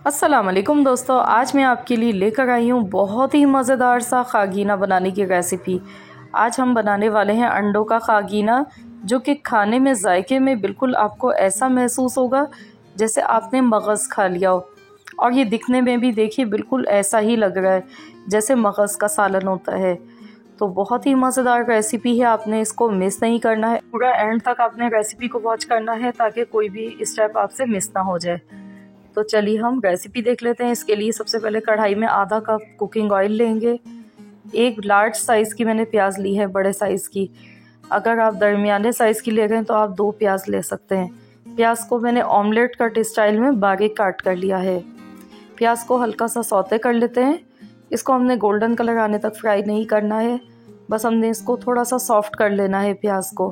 अस्सलाम वालेकुम दोस्तों, आज मैं आपके लिए लेकर आई हूँ बहुत ही मज़ेदार सा खागीना बनाने की रेसिपी। आज हम बनाने वाले हैं अंडों का खागीना, जो कि खाने में जायके में बिल्कुल आपको ऐसा महसूस होगा जैसे आपने मगज़ खा लिया हो। और ये दिखने में भी देखिए बिल्कुल ऐसा ही लग रहा है जैसे मगज़ का सालन होता है। तो बहुत ही मज़ेदार रेसिपी है, आपने इसको मिस नहीं करना है, पूरा एंड तक आपने रेसिपी को वॉच करना है ताकि कोई भी स्टेप आपसे मिस ना हो जाए। तो चलिए हम रेसिपी देख लेते हैं। इसके लिए सबसे पहले कढ़ाई में आधा कप कुकिंग ऑयल लेंगे। एक लार्ज साइज़ की मैंने प्याज ली है, बड़े साइज़ की। अगर आप दरमियाने साइज़ की ले रहे हैं तो आप 2 प्याज ले सकते हैं। प्याज को मैंने ऑमलेट कट स्टाइल में बारीक काट कर लिया है। प्याज को हल्का सा सौते कर लेते हैं। इसको हमने गोल्डन कलर आने तक फ्राई नहीं करना है, बस हमने इसको थोड़ा सा सॉफ्ट कर लेना है प्याज को,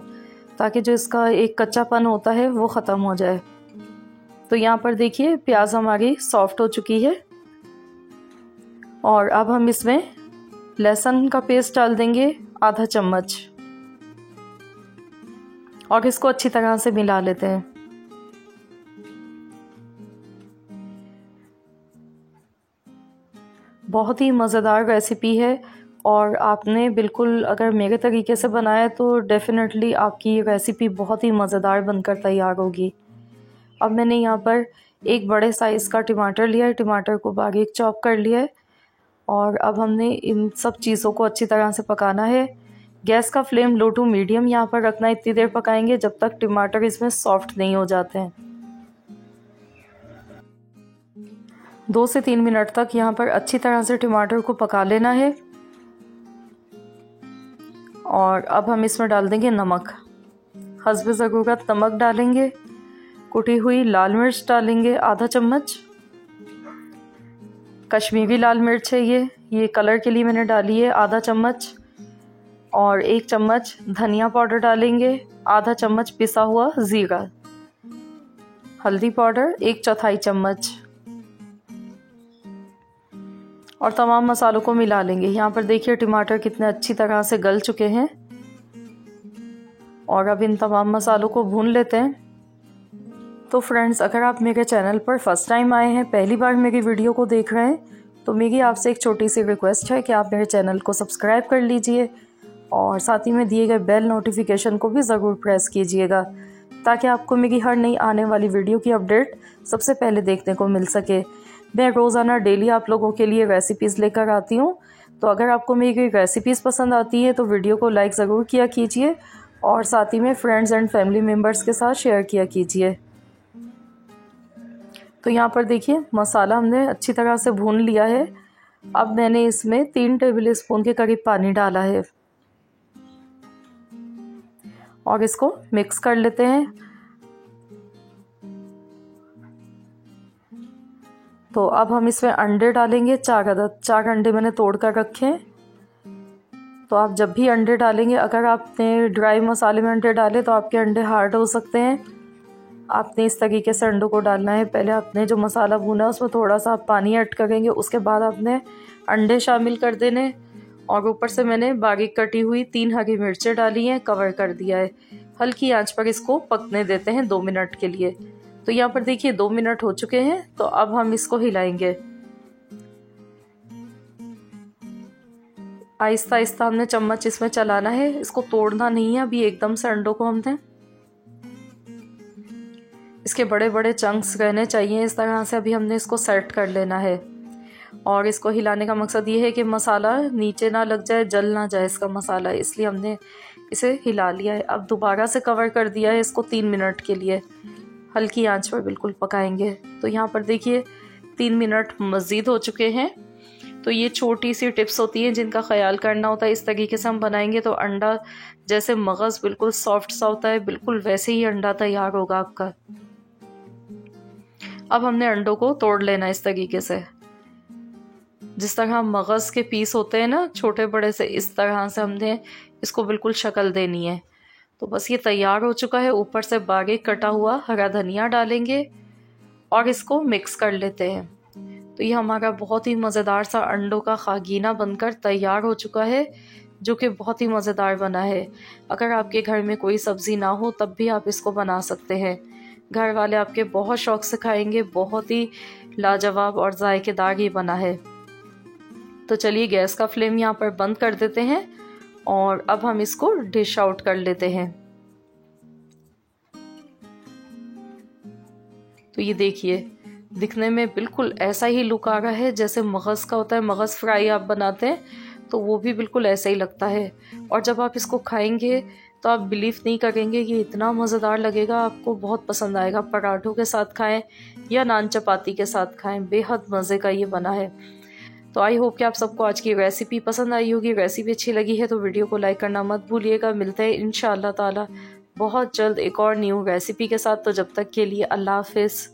ताकि जो इसका एक कच्चापन होता है वो ख़त्म हो जाए। तो यहाँ पर देखिए प्याज हमारी सॉफ्ट हो चुकी है। और अब हम इसमें लहसुन का पेस्ट डाल देंगे आधा चम्मच, और इसको अच्छी तरह से मिला लेते हैं। बहुत ही मज़ेदार रेसिपी है, और आपने बिल्कुल अगर मेरे तरीके से बनाया तो डेफिनेटली आपकी रेसिपी बहुत ही मज़ेदार बनकर तैयार होगी। अब मैंने यहाँ पर एक बड़े साइज़ का टमाटर लिया है, टमाटर को बारीक चॉप कर लिया है। और अब हमने इन सब चीज़ों को अच्छी तरह से पकाना है। गैस का फ्लेम लो टू मीडियम यहाँ पर रखना है। इतनी देर पकाएंगे जब तक टमाटर इसमें सॉफ्ट नहीं हो जाते हैं। 2 से 3 मिनट तक यहाँ पर अच्छी तरह से टमाटर को पका लेना है। और अब हम इसमें डाल देंगे नमक, हस्ब ज़रूरत नमक डालेंगे। कुटी हुई लाल मिर्च डालेंगे आधा चम्मच। कश्मीरी लाल मिर्च है ये कलर के लिए मैंने डाली है आधा चम्मच। और 1 चम्मच धनिया पाउडर डालेंगे, आधा चम्मच पिसा हुआ ज़ीरा। हल्दी पाउडर 1/4 चम्मच, और तमाम मसालों को मिला लेंगे। यहाँ पर देखिए टमाटर कितने अच्छी तरह से गल चुके हैं। और अब इन तमाम मसालों को भून लेते हैं। तो फ्रेंड्स, अगर आप मेरे चैनल पर फर्स्ट टाइम आए हैं, पहली बार मेरी वीडियो को देख रहे हैं, तो मेरी आपसे एक छोटी सी रिक्वेस्ट है कि आप मेरे चैनल को सब्सक्राइब कर लीजिए, और साथ ही में दिए गए बेल नोटिफिकेशन को भी ज़रूर प्रेस कीजिएगा, ताकि आपको मेरी हर नई आने वाली वीडियो की अपडेट सबसे पहले देखने को मिल सके। मैं रोज़ाना डेली आप लोगों के लिए रेसिपीज़ लेकर आती हूँ। तो अगर आपको मेरी रेसिपीज़ पसंद आती है तो वीडियो को लाइक ज़रूर किया कीजिए, और साथ ही में फ्रेंड्स एंड फैमिली मेम्बर्स के साथ शेयर किया कीजिए। तो यहाँ पर देखिए मसाला हमने अच्छी तरह से भून लिया है। अब मैंने इसमें 3 टेबल स्पून के करीब पानी डाला है, और इसको मिक्स कर लेते हैं। तो अब हम इसमें अंडे डालेंगे 4 अदद। 4 अंडे मैंने तोड़ कर रखे हैं। तो आप जब भी अंडे डालेंगे, अगर आपने ड्राई मसाले में अंडे डाले तो आपके अंडे हार्ड हो सकते हैं। आपने इस तरीके से अंडों को डालना है। पहले आपने जो मसाला भुना उसमें थोड़ा सा पानी ऐड करेंगे, उसके बाद आपने अंडे शामिल कर देने। और ऊपर से मैंने बारीक कटी हुई 3 हरी मिर्चें डाली हैं, कवर कर दिया है। हल्की आंच पर इसको पकने देते हैं 2 मिनट के लिए। तो यहाँ पर देखिए 2 मिनट हो चुके हैं। तो अब हम इसको हिलाएंगे। आहिस्ता आहिस्ता हमने चम्मच इसमें चलाना है, इसको तोड़ना नहीं है अभी एकदम से। अंडों को हमने इसके बड़े बड़े चंक्स रहने चाहिए इस तरह से। अभी हमने इसको सेट कर लेना है, और इसको हिलाने का मकसद ये है कि मसाला नीचे ना लग जाए, जल ना जाए इसका मसाला, इसलिए हमने इसे हिला लिया है। अब दोबारा से कवर कर दिया है इसको 3 मिनट के लिए, हल्की आंच पर बिल्कुल पकाएंगे। तो यहाँ पर देखिए 3 मिनट मज़ीद हो चुके हैं। तो ये छोटी सी टिप्स होती हैं जिनका ख्याल करना होता है। इस तरीके से हम बनाएंगे तो अंडा जैसे मगज़ बिल्कुल सॉफ्ट सा होता है, बिल्कुल वैसे ही अंडा तैयार होगा आपका। अब हमने अंडों को तोड़ लेना इस तरीके से, जिस तरह मगज़ के पीस होते हैं ना छोटे बड़े से, इस तरह से हमने इसको बिल्कुल शक्ल देनी है। तो बस ये तैयार हो चुका है। ऊपर से बारीक कटा हुआ हरा धनिया डालेंगे, और इसको मिक्स कर लेते हैं। तो ये हमारा बहुत ही मज़ेदार सा अंडों का खागीना बनकर तैयार हो चुका है, जो कि बहुत ही मज़ेदार बना है। अगर आपके घर में कोई सब्ज़ी ना हो तब भी आप इसको बना सकते हैं। घर वाले आपके बहुत शौक से खाएंगे, बहुत ही लाजवाब और जायकेदार ही बना है। तो चलिए गैस का फ्लेम यहाँ पर बंद कर देते हैं और अब हम इसको डिश आउट कर लेते हैं। तो ये देखिए, दिखने में बिल्कुल ऐसा ही लुक आ रहा है जैसे मगज़ का होता है। मगज़ फ्राई आप बनाते हैं तो वो भी बिल्कुल ऐसा ही लगता है। और जब आप इसको खाएंगे तो आप बिलीव नहीं करेंगे कि इतना मज़ेदार लगेगा, आपको बहुत पसंद आएगा। पराठों के साथ खाएं या नान चपाती के साथ खाएं, बेहद मज़े का ये बना है। तो आई होप कि आप सबको आज की रेसिपी पसंद आई होगी। रेसिपी अच्छी लगी है तो वीडियो को लाइक करना मत भूलिएगा। मिलते हैं इंशाअल्लाह ताला बहुत जल्द एक और न्यू रेसिपी के साथ। तो जब तक के लिए अल्लाह हाफिज़।